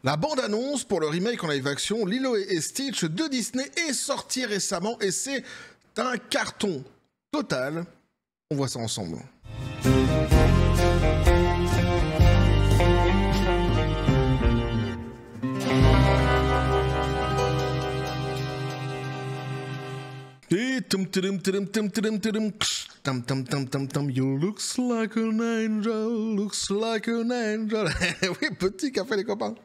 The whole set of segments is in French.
La bande-annonce pour le remake en live-action Lilo et Stitch de Disney est sortie récemment et c'est un carton total. On voit ça ensemble. Et you looks like an angel, looks like an angel. Oui, petit café les copains.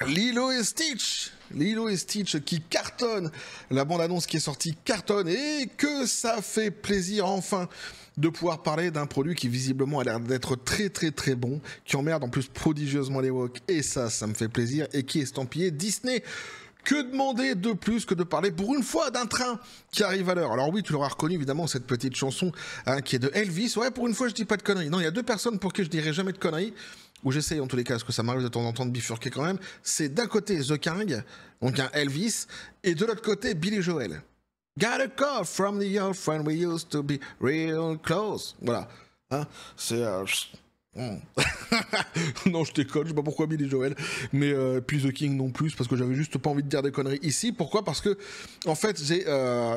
Lilo et Stitch qui cartonne. La bande-annonce qui est sortie cartonne et que ça fait plaisir enfin de pouvoir parler d'un produit qui visiblement a l'air d'être très très très bon, qui emmerde en plus prodigieusement les woks et ça me fait plaisir et qui est estampillé Disney. Que demander de plus que de parler pour une fois d'un train qui arrive à l'heure? Alors oui, tu l'auras reconnu évidemment cette petite chanson qui est de Elvis. Ouais, pour une fois je dis pas de conneries. Non, il y a deux personnes pour qui je dirais jamais de conneries, ou j'essaye en tous les cas, parce que ça m'arrive de temps en temps de bifurquer quand même. C'est d'un côté The King, donc un Elvis, et de l'autre côté Billy Joel. Got a call from the old friend we used to be real close. Voilà. Hein, c'est... non, je déconne, je sais pas pourquoi Billy Joel, mais puis The King non plus, parce que j'avais juste pas envie de dire des conneries ici. Pourquoi? Parce que, en fait, j'ai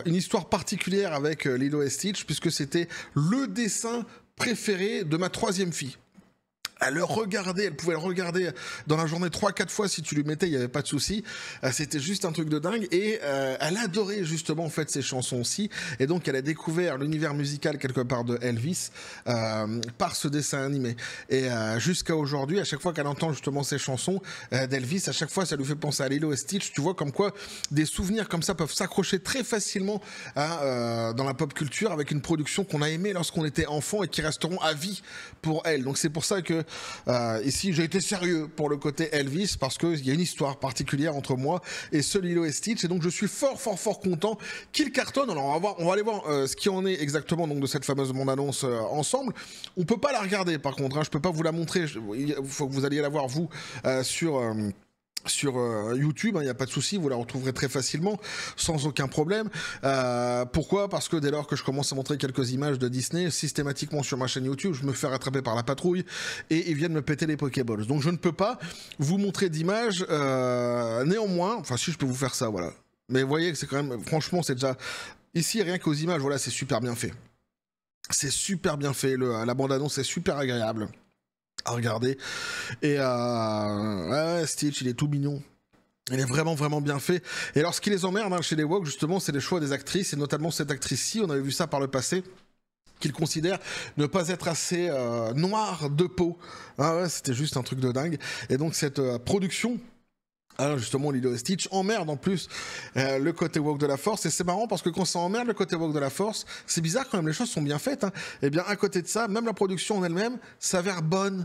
une histoire particulière avec Lilo et Stitch, puisque c'était le dessin préféré de ma troisième fille. Elle pouvait le regarder dans la journée 3-4 fois si tu lui mettais, il n'y avait pas de souci. C'était juste un truc de dingue et elle adorait justement en fait ces chansons-ci et donc elle a découvert l'univers musical quelque part de Elvis par ce dessin animé. Et jusqu'à aujourd'hui, à chaque fois qu'elle entend justement ces chansons d'Elvis, à chaque fois ça lui fait penser à Lilo et Stitch. Tu vois comme quoi des souvenirs comme ça peuvent s'accrocher très facilement dans la pop culture avec une production qu'on a aimée lorsqu'on était enfant et qui resteront à vie pour elle. Donc c'est pour ça que ici j'ai été sérieux pour le côté Elvis parce qu'il y a une histoire particulière entre moi et ce Lilo et Stitch et donc je suis fort content qu'il cartonne. Alors on va aller voir ce qui en est exactement donc de cette fameuse bande-annonce ensemble. On peut pas la regarder par contre, hein, je peux pas vous la montrer, il faut que vous alliez la voir vous sur YouTube, il n'y a pas de souci, vous la retrouverez très facilement, sans aucun problème. Pourquoi? Parce que dès lors que je commence à montrer quelques images de Disney, systématiquement sur ma chaîne YouTube, je me fais rattraper par la patrouille et ils viennent me péter les Pokéballs. Donc je ne peux pas vous montrer d'images, néanmoins, enfin si je peux vous faire ça, voilà. Mais vous voyez que c'est quand même, franchement, c'est déjà... Ici, rien qu'aux images, voilà, c'est super bien fait. C'est super bien fait, la bande-annonce est super agréable à regarder et ouais, Stitch il est tout mignon, il est vraiment bien fait et alors ce qui les emmerde chez les woks justement c'est les choix des actrices et notamment cette actrice-ci, on avait vu ça par le passé, qu'ils considèrent ne pas être assez noire de peau. Ah ouais, c'était juste un truc de dingue et donc cette production alors justement Lilo et Stitch emmerde en plus le côté woke de la force et c'est marrant parce que quand ça emmerde le côté woke de la force, c'est bizarre quand même, les choses sont bien faites hein. Et bien à côté de ça, même la production en elle-même s'avère bonne.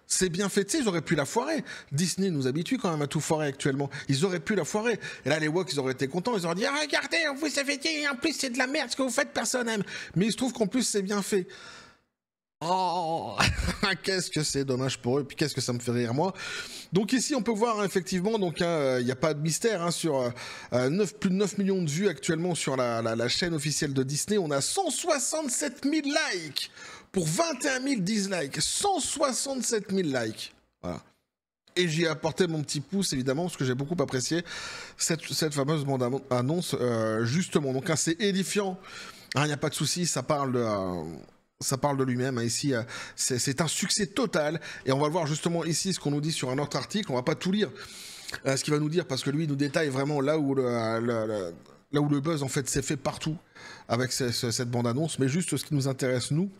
C'est bien fait, tu sais, ils auraient pu la foirer. Disney nous habitue quand même à tout foirer actuellement. Ils auraient pu la foirer. Et là, les woks, ils auraient été contents. Ils auraient dit, ah, regardez, vous avez dit, en plus, c'est de la merde, ce que vous faites, personne n'aime. Mais il se trouve qu'en plus, c'est bien fait. Oh, qu'est-ce que c'est dommage pour eux, et puis qu'est-ce que ça me fait rire moi. Donc ici on peut voir effectivement, donc il n'y a pas de mystère hein, sur plus de 9 millions de vues actuellement sur la chaîne officielle de Disney. On a 167 000 likes pour 21 000 dislikes, 167 000 likes, voilà. Et j'y ai apporté mon petit pouce évidemment parce que j'ai beaucoup apprécié cette fameuse bande-annonce justement. Donc hein, c'est édifiant, il n'y a pas de souci, ça parle de lui-même. Ici, c'est un succès total. Et on va voir justement ici ce qu'on nous dit sur un autre article. On va pas tout lire ce qu'il va nous dire parce que lui, il nous détaille vraiment là où le buzz en fait s'est fait partout avec cette bande-annonce. Mais juste ce qui nous intéresse, nous.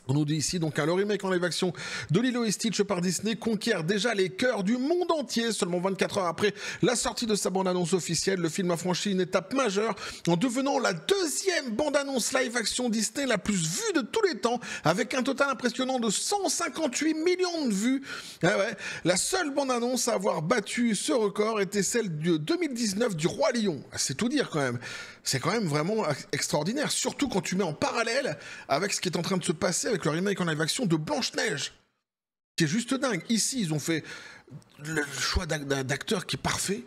On nous dit ici, donc, le remake en live-action de Lilo et Stitch par Disney conquiert déjà les cœurs du monde entier. Seulement 24 heures après la sortie de sa bande-annonce officielle, le film a franchi une étape majeure en devenant la deuxième bande-annonce live-action Disney la plus vue de tous les temps, avec un total impressionnant de 158 millions de vues. Ah ouais, la seule bande-annonce à avoir battu ce record était celle de 2019 du Roi Lion. C'est tout dire quand même. C'est quand même vraiment extraordinaire, surtout quand tu mets en parallèle avec ce qui est en train de se passer avec le remake en live-action de Blanche-Neige, qui est juste dingue. Ici, ils ont fait le choix d'acteur qui est parfait.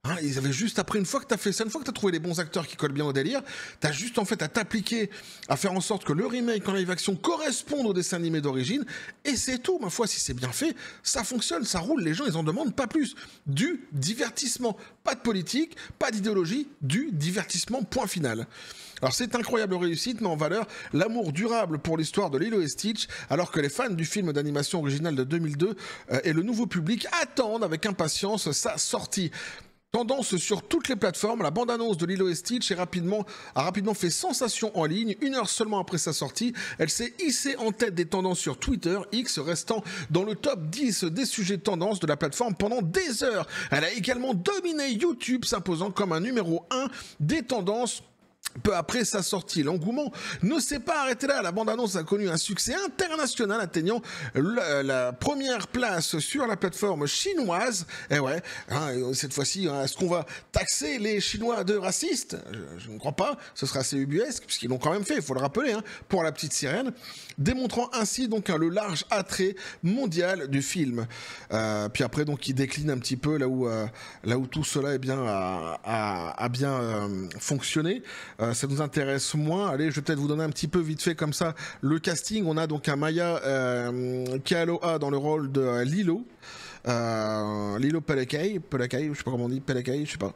Hein, ils avaient juste après, une fois que tu as fait ça, une fois que tu as trouvé les bons acteurs qui collent bien au délire, tu as juste en fait à t'appliquer, à faire en sorte que le remake en live action corresponde au dessin animé d'origine, et c'est tout. Ma foi, si c'est bien fait, ça fonctionne, ça roule, les gens ils en demandent pas plus. Du divertissement, pas de politique, pas d'idéologie, du divertissement, point final. Alors c'est incroyable réussite, met en valeur l'amour durable pour l'histoire de Lilo et Stitch, alors que les fans du film d'animation original de 2002 et le nouveau public attendent avec impatience sa sortie. Tendance sur toutes les plateformes, la bande-annonce de Lilo et Stitch a rapidement fait sensation en ligne. 1 heure seulement après sa sortie, elle s'est hissée en tête des tendances sur Twitter, X restant dans le top 10 des sujets tendances de la plateforme pendant des heures. Elle a également dominé YouTube, s'imposant comme un numéro 1 des tendances. Peu après sa sortie, l'engouement ne s'est pas arrêté là. La bande-annonce a connu un succès international, atteignant la première place sur la plateforme chinoise. Et ouais, hein, cette fois-ci, hein, est-ce qu'on va taxer les Chinois de racistes? Je ne crois pas. Ce sera assez ubuesque, puisqu'ils l'ont quand même fait, il faut le rappeler, hein, pour la petite sirène, démontrant ainsi donc le large attrait mondial du film. Puis après, donc, il décline un petit peu là où tout cela a bien fonctionné. Ça nous intéresse moins. Allez, je vais peut-être vous donner un petit peu vite fait comme ça le casting. On a donc un Maya Kealoha dans le rôle de Lilo. Lilo Pelekai, je sais pas comment on dit, Pelekai, je sais pas.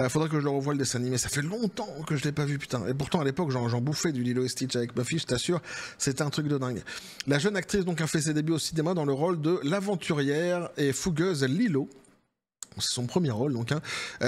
Faudrait que je le revoie le dessin animé, ça fait longtemps que je l'ai pas vu, putain. Et pourtant à l'époque j'en bouffais du Lilo et Stitch avec ma fille, je t'assure, c'était un truc de dingue. La jeune actrice donc a fait ses débuts au cinéma dans le rôle de l'aventurière et fougueuse Lilo. C'est son premier rôle donc. Hein.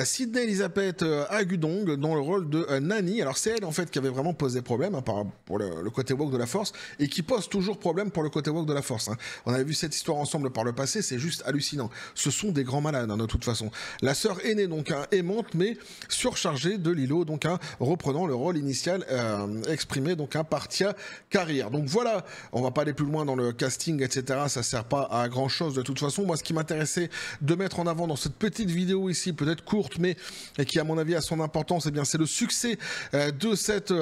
Sydney Elisabeth Agudong dans le rôle de Nani. Alors c'est elle en fait qui avait vraiment posé problème hein, pour le côté woke de la Force et qui pose toujours problème pour le côté woke de la Force. Hein. On avait vu cette histoire ensemble par le passé, c'est juste hallucinant. Ce sont des grands malades hein, de toute façon. La sœur aînée donc hein, aimante mais surchargée de Lilo donc hein, reprenant le rôle initial exprimé donc hein, par Tia Carrière. Donc voilà, on va pas aller plus loin dans le casting etc. Ça sert pas à grand chose de toute façon. Moi ce qui m'intéressait de mettre en avant dans cette petite vidéo ici, peut-être courte, mais qui à mon avis a son importance, et bien c'est le succès de cette...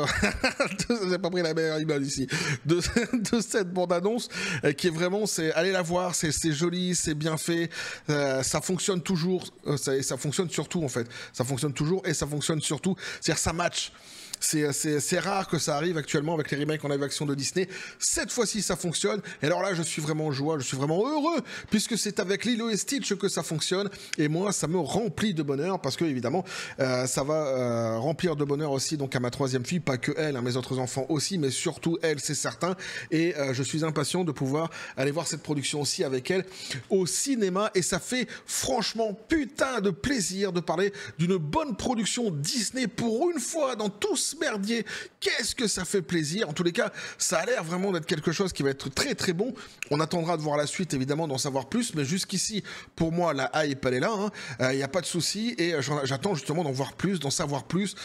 J'ai pas pris la meilleure image ici. De cette bande-annonce, qui est vraiment, allez la voir, c'est joli, c'est bien fait, ça fonctionne toujours, ça fonctionne surtout en fait. Ça fonctionne toujours et ça fonctionne surtout, c'est-à-dire ça match. C'est rare que ça arrive actuellement avec les remakes en live action de Disney. Cette fois-ci, ça fonctionne. Et alors là, je suis vraiment en joie, je suis vraiment heureux, puisque c'est avec Lilo et Stitch que ça fonctionne. Et moi, ça me remplit de bonheur, parce que évidemment, ça va remplir de bonheur aussi donc à ma troisième fille, pas que elle, hein, mes autres enfants aussi, mais surtout elle, c'est certain. Et je suis impatient de pouvoir aller voir cette production aussi avec elle au cinéma. Et ça fait franchement putain de plaisir de parler d'une bonne production Disney pour une fois dans tout ce merdier. Qu'est-ce que ça fait plaisir. En tous les cas, ça a l'air vraiment d'être quelque chose qui va être très très bon. On attendra de voir la suite, évidemment, d'en savoir plus, mais jusqu'ici, pour moi, la hype, elle est là. Il n'y a pas de souci et j'attends justement d'en voir plus, d'en savoir plus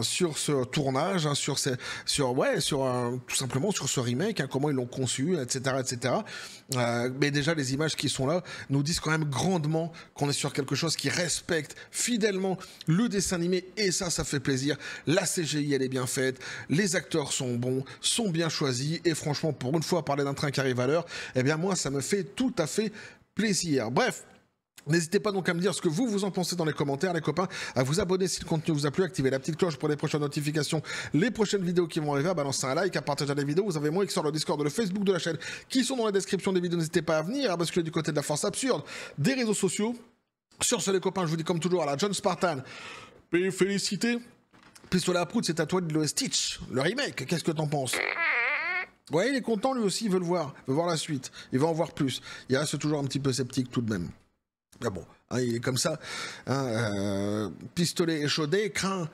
sur ce tournage, hein, tout simplement sur ce remake, hein, comment ils l'ont conçu, etc., etc. Mais déjà, les images qui sont là nous disent quand même grandement qu'on est sur quelque chose qui respecte fidèlement le dessin animé et ça fait plaisir. La CGI, elle est bien faite, les acteurs sont bons, sont bien choisis et franchement, pour une fois, parler d'un train qui arrive à l'heure, eh bien moi, ça me fait tout à fait plaisir. Bref. N'hésitez pas donc à me dire ce que vous en pensez dans les commentaires, les copains, à vous abonner si le contenu vous a plu, activer la petite cloche pour les prochaines notifications, les prochaines vidéos qui vont arriver, à balancer un like, à partager les vidéos. Vous avez moi qui sort le Discord, le Facebook de la chaîne, qui sont dans la description des vidéos. N'hésitez pas à venir, à basculer du côté de la force absurde des réseaux sociaux. Sur ce, les copains, je vous dis comme toujours à la John Spartan, félicité. Pistolet à prout, c'est à toi de le Stitch, le remake. Qu'est-ce que t'en penses? Ouais, il est content lui aussi, il veut le voir, il veut voir la suite, il veut en voir plus. Il reste toujours un petit peu sceptique tout de même. Ah bon, hein, il est comme ça. Hein, pistolet échaudé, craint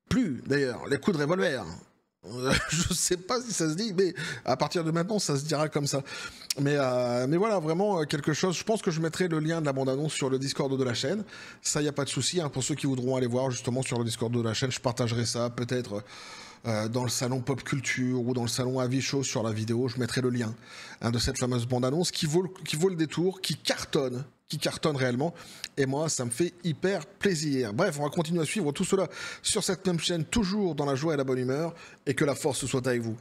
plus d'ailleurs les coups de revolver. Je sais pas si ça se dit, mais à partir de maintenant, ça se dira comme ça. Mais voilà, vraiment quelque chose. Je pense que je mettrai le lien de la bande-annonce sur le Discord de la chaîne. Ça, il n'y a pas de souci. Hein, pour ceux qui voudront aller voir justement sur le Discord de la chaîne, je partagerai ça peut-être dans le salon Pop Culture ou dans le salon Avis Show sur la vidéo. Je mettrai le lien de cette fameuse bande-annonce qui vaut le détour, qui cartonne réellement, et moi ça me fait hyper plaisir. Bref, on va continuer à suivre tout cela sur cette même chaîne, toujours dans la joie et la bonne humeur, et que la force soit avec vous.